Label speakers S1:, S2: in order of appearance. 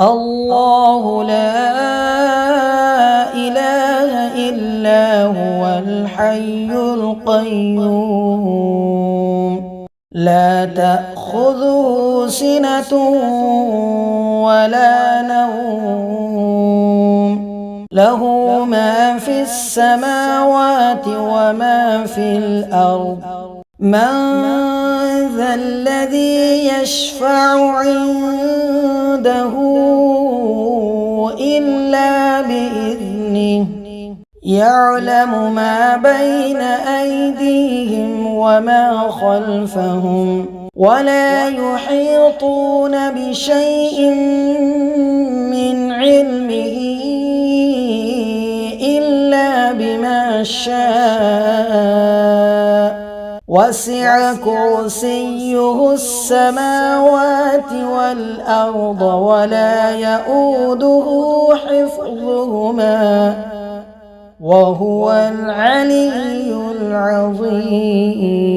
S1: الله لا إله إلا هو الحي القيوم لا تأخذه سنة ولا نوم له ما في السماوات وما في الأرض من ذا الذي يشفع عنده إلا بإذنه يعلم ما بين أيديهم وما خلفهم ولا يحيطون بشيء من علمه إلا بما شاء وسع كرسيه السماوات والأرض ولا يؤوده حفظهما وهو العلي العظيم.